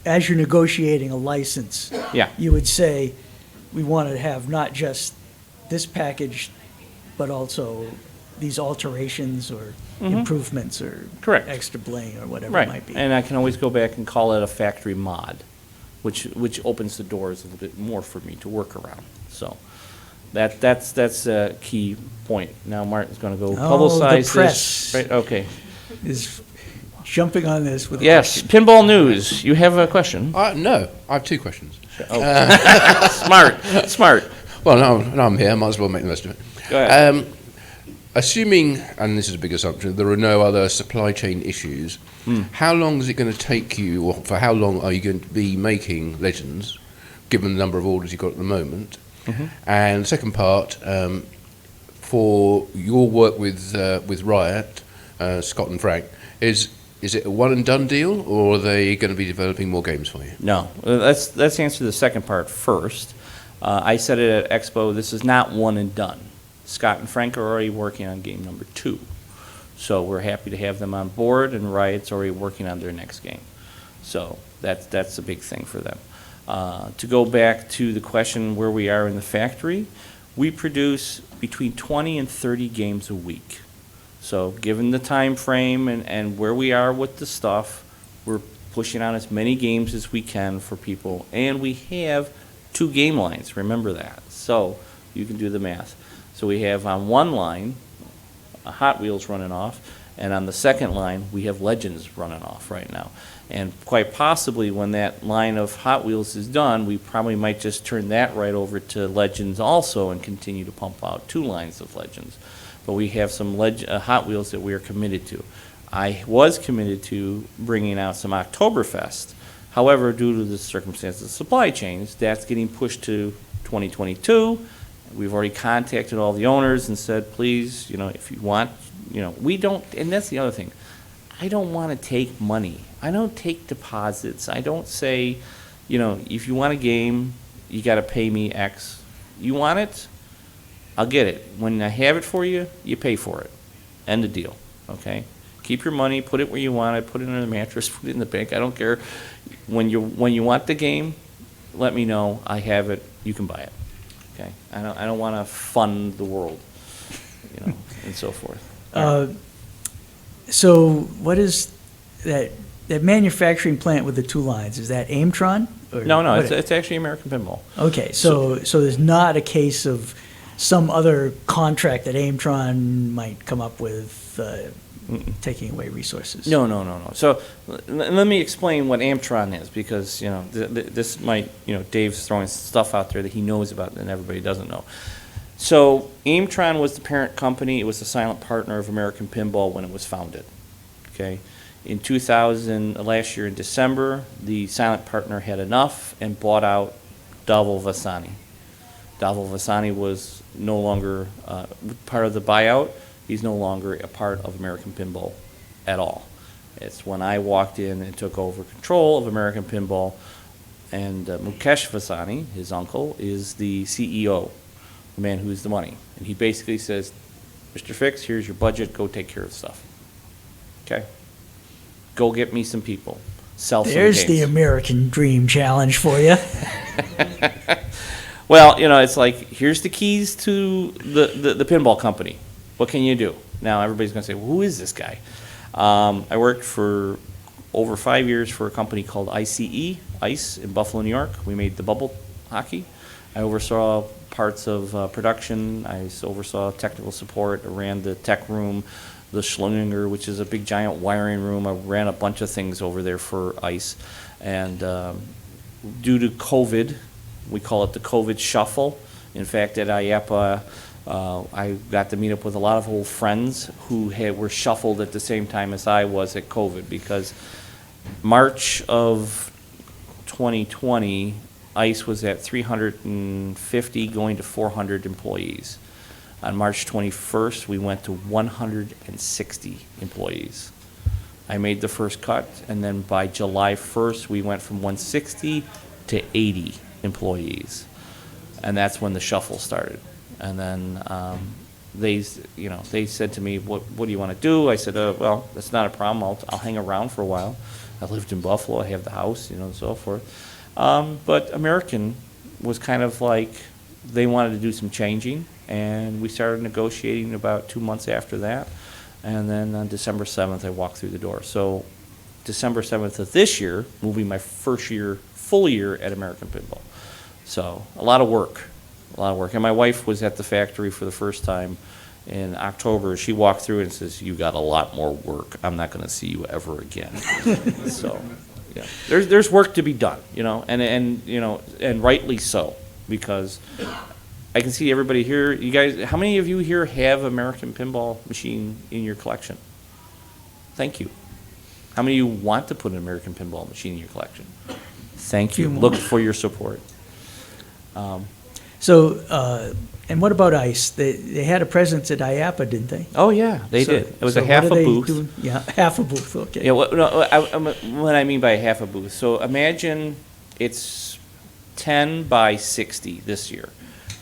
as you're negotiating a license, Yeah. you would say, we want to have not just this package, but also these alterations or improvements or Correct. extra bling or whatever Right, it might be. and I can always go back and call it a factory mod, which opens the doors a little bit more for me to work around. So that's a key point. Now Martin's going to go publicize the press this. Right? Okay. is jumping on this with a Yes, question. Pinball News. You have a question? No, I have two questions. Smart. Well, no, I'm here. I might as well make the most of it. Go ahead. Assuming, and this is a big assumption, there are no other supply chain issues, how long is it going to take you, or for how long are you going to be making Legends, given the number of orders you've got at the moment? And the second part, for your work with Riot, Scott and Frank, is it a one and done deal, or are they going to be developing more games for you? No. Let's answer the second part first. I said it at Expo. This is not one and done. Scott and Frank are already working on game number 2. So we're happy to have them on board, and Riot's already working on their next game. So that's a big thing for them. To go back to the question where we are in the factory, we produce between 20 and 30 games a week. So given the time frame and where we are with the stuff, we're pushing out as many games as we can for people. And we have 2 game lines, remember that. So you can do the math. So we have on one line, Hot Wheels running off, and on the second line, we have Legends running off right now. And quite possibly when that line of Hot Wheels is done, we probably might just turn that right over to Legends also and continue to pump out 2 lines of Legends. But we have some Hot Wheels that we are committed to. I was committed to bringing out some Oktoberfest. However, due to the circumstances of supply chains, that's getting pushed to 2022. We've already contacted all the owners and said, please, if you want, we don't, and that's the other thing. I don't want to take money. I don't take deposits. I don't say, if you want a game, you got to pay me X. You want it? I'll get it. When I have it for you, you pay for it. End of deal. Okay? Keep your money, put it where you want it, put it under the mattress, put it in the bank. I don't care. When you want the game, let me know. I have it. You can buy it. Okay? I don't want to fund the world, and so forth. So what is that manufacturing plant with the 2 lines? Is that Aimtron? Or No, what it's actually American Pinball. Okay, so there's not a case of some other contract that Aimtron might come up with taking away resources. No. So let me explain what Amtron is, because this might Dave's throwing stuff out there that he knows about and everybody doesn't know. So Aimtron was the parent company. It was the silent partner of American Pinball when it was founded. Okay, in 2000, last year in December, the silent partner had enough and bought out Davil Vasani. Davil Vasani was no longer part of the buyout. He's no longer a part of American Pinball at all. It's when I walked in and took over control of American Pinball, and Mukesh Vasani, his uncle, is the CEO, the man who's the money. And he basically says, Mr. Fix, here's your budget, go take care of stuff. Okay? Go get me some people. Sell some games. There's the American Dream Challenge for you. Well, it's like, here's the keys to the pinball company. What can you do? Now, everybody's going to say, well, who is this guy? I worked for over 5 years for a company called ICE in Buffalo, New York. We made the bubble hockey. I oversaw parts of production. I oversaw technical support. I ran the tech room, the Schlinger, which is a big giant wiring room. I ran a bunch of things over there for ICE. And due to COVID, we call it the COVID shuffle. In fact, at IAPA, I got to meet up with a lot of old friends who were shuffled at the same time as I was at COVID, because March of 2020, ICE was at 350 going to 400 employees. On March 21st, we went to 160 employees. I made the first cut, and then by July 1st, we went from 160 to 80 employees. And that's when the shuffle started. And then they said to me, what do you want to do? I said, well, that's not a problem. I'll hang around for a while. I lived in Buffalo. I have the house, and so forth. But American was kind of like, they wanted to do some changing, and we started negotiating about 2 months after that. And then on December 7th, I walked through the door. So December 7th of this year will be my first full year at American Pinball. So a lot of work. And my wife was at the factory for the first time in October. She walked through and says, you got a lot more work. I'm not going to see you ever again. So, yeah, there's work to be done, and rightly so, because I can see everybody here. You guys, how many of you here have American Pinball machine in your collection? Thank you. How many of you want to put an American Pinball machine in your collection? Thank you. Look for your support. And what about ICE? They had a presence at IAPA, didn't they? Oh, yeah, they did. It was a half a booth. Yeah, half a booth, okay. Yeah, what I mean by a half a booth. So imagine it's 10 by 60 this year.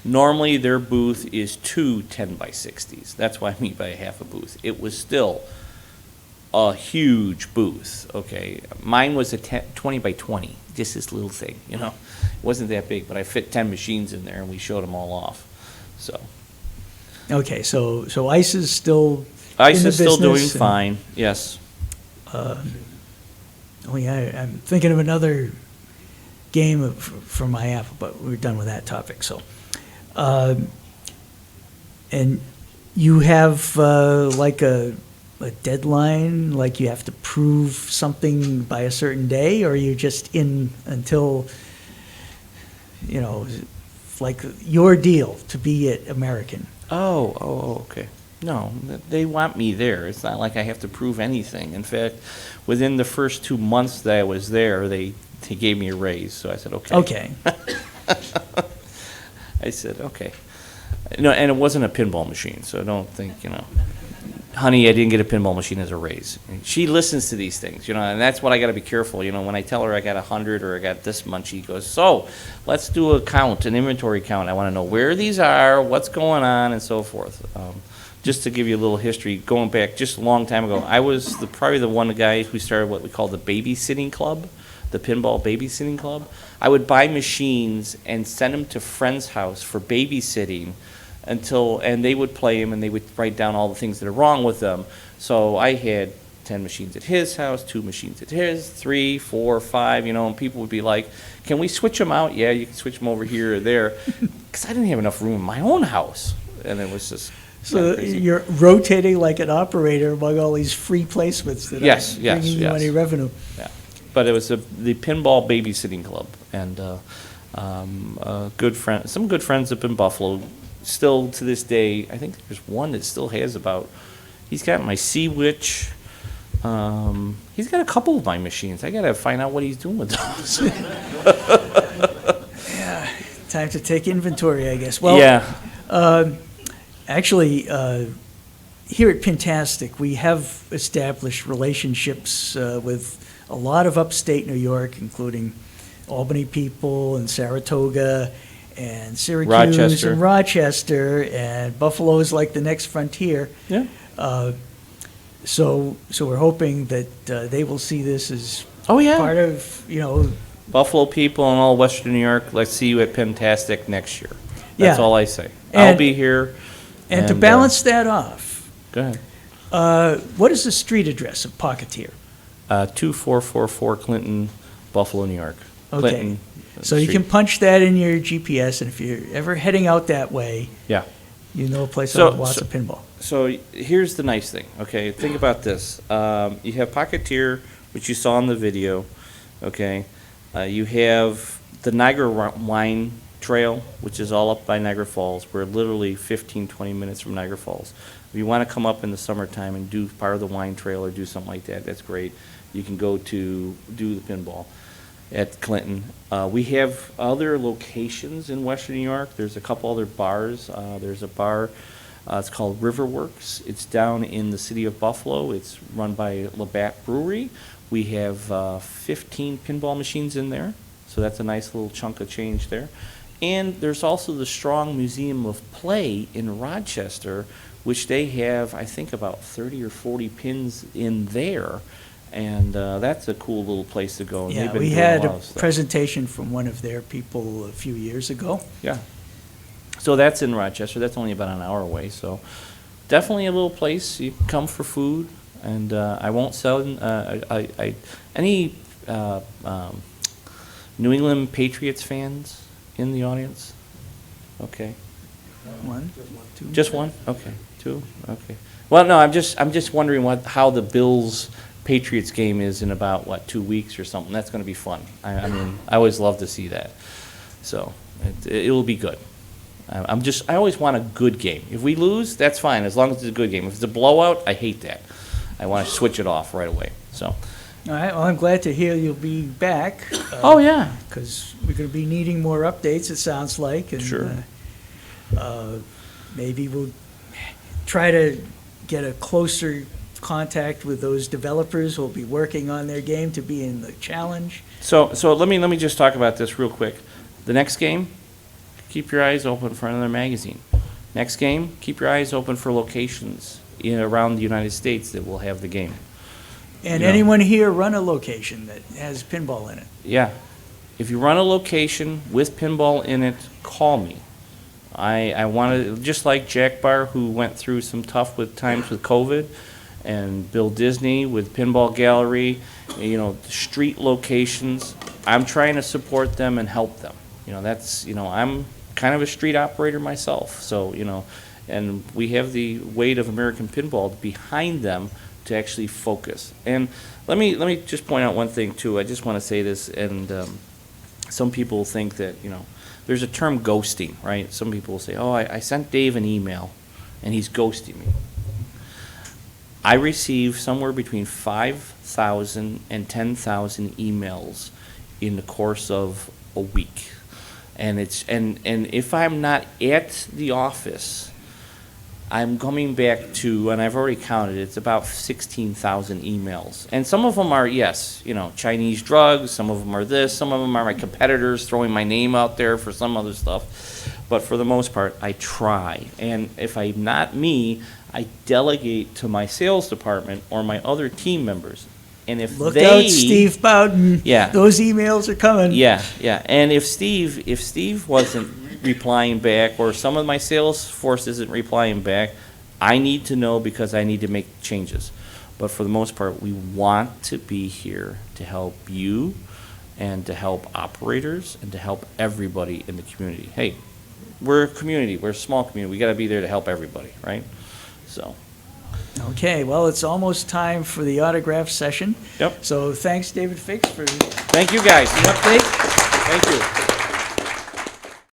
Normally, their booth is 2 10 by 60s. That's what I mean by a half a booth. It was still a huge booth, okay. Mine was a 20 by 20, just this little thing, It wasn't that big, but I fit 10 machines in there, and we showed them all off. So. Okay, so ICE is still in Ice the is still doing business and- fine, yes. Oh yeah, I'm thinking of another game for my Apple, but we're done with that topic. So, and you have like a deadline, like you have to prove something by a certain day, or you're just in until, you know, like your deal to be at American. Oh, okay. No, they want me there. It's not like I have to prove anything. In fact, within the first 2 months that I was there, they gave me a raise. So I said, okay. Okay. I said, okay. No, and it wasn't a pinball machine, so don't think, you know, honey, I didn't get a pinball machine as a raise. She listens to these things, you know, and that's what I got to be careful. You know, when I tell her I got 100 or I got this much, she goes, so let's do a count, an inventory count. I want to know where these are, what's going on, and so forth. Just to give you a little history, going back just a long time ago, I was probably the one guy who started what we call the babysitting club, the pinball babysitting club. I would buy machines and send them to friends' house for babysitting and they would play them and they would write down all the things that are wrong with them. So I had 10 machines at his house, 2 machines at his, 3, 4, 5, you know, and people would be like, can we switch them out? Yeah, you can switch them over here or there. Because I didn't have enough room in my own house. And it was just So crazy. you're rotating like an operator among all these free placements that Yes, are yes, bringing you yes. any revenue. Yeah, but it was the pinball babysitting club, and some good friends up in Buffalo. Still to this day, I think there's one that still has about. He's got my Sea Witch. He's got a couple of my machines. I gotta find out what he's doing with those. Yeah, time to take inventory, I guess. Well, Yeah, actually, here at Pintastic, we have established relationships with a lot of upstate New York, including Albany people and Saratoga and Syracuse Rochester. and Rochester, and Buffalo is like the next frontier. yeah. So we're hoping that they will see this as Oh yeah. part of, you know, Buffalo people and all Western New York. Let's see you at Pintastic next year. That's Yeah. all I say. I'll And- be here. and to balance that off, Go ahead. what is the street address of Pocketeer? 2444 Clinton, Buffalo, New York. Okay. Clinton So you Street. can punch that in your GPS, and if you're ever heading out that way, Yeah. you know a place So- with lots so- of pinball. So here's the nice thing, okay? Think about this. You have Pocketeer, which you saw in the video, okay? You have the Niagara Wine Trail, which is all up by Niagara Falls. We're literally 15, 20 minutes from Niagara Falls. If you want to come up in the summertime and do part of the wine trail or do something like that, that's great. You can go to do the pinball at Clinton. We have other locations in Western New York. There's a couple other bars. There's a bar, it's called Riverworks. It's down in the city of Buffalo. It's run by Labatt Brewery. We have 15 pinball machines in there, so that's a nice little chunk of change there. And there's also the Strong Museum of Play in Rochester, which they have, I think, about 30 or 40 pins in there. And that's a cool little place to go. And they've Yeah, been we doing had lot a of stuff. presentation from one of their people a few years ago. Yeah. So that's in Rochester. That's only about an hour away. So definitely a little place. You can come for food, and I won't sell any New England Patriots fans in the audience. Okay. One, two. Just one? Okay. 2? Okay. Well, no, I'm just wondering how the Bills Patriots game is in about 2 weeks or something. That's going to be fun. I mean, I always love to see that. So it will be good. I always want a good game. If we lose, that's fine, as long as it's a good game. If it's a blowout, I hate that. I want to switch it off right away. So. All right, well, I'm glad to hear you'll be back. Oh yeah. Because we're going to be needing more updates, it sounds like. And, Sure. Maybe we'll try to get a closer contact with those developers who'll be working on their game to be in the challenge. So let me just talk about this real quick. The next game, keep your eyes open for another magazine. Next game, keep your eyes open for locations around the United States that will have the game. And Yeah. anyone here run a location that has pinball in it? Yeah. If you run a location with pinball in it, call me. I wanted, just like Jack Barr, who went through some tough times with COVID, and Bill Disney with Pinball Gallery, street locations. I'm trying to support them and help them. That's, I'm kind of a street operator myself. So, and we have the weight of American Pinball behind them to actually focus. And let me just point out one thing too. I just want to say this, and some people think that, there's a term ghosting, right? Some people will say, oh, I sent Dave an email and he's ghosting me. I receive somewhere between 5,000 and 10,000 emails in the course of a week. And if I'm not at the office, I'm coming back to, and I've already counted, it's about 16,000 emails. And some of them are, yes, Chinese drugs, some of them are this, some of them are my competitors throwing my name out there for some other stuff. But for the most part, I try. And if I'm not me, I delegate to my sales department or my other team members. And if Look out, Steve Bowden. Yeah. Those emails are coming. Yeah. And if Steve wasn't replying back, or some of my sales force isn't replying back, I need to know, because I need to make changes. But for the most part, we want to be here to help you and to help operators and to help everybody in the community. Hey, we're a community. We're a small community. We got to be there to help everybody, right? So. Okay, well, it's almost time for the autograph session. Yep. So thanks, David Fix, for the Thank you, guys. update. Thank you.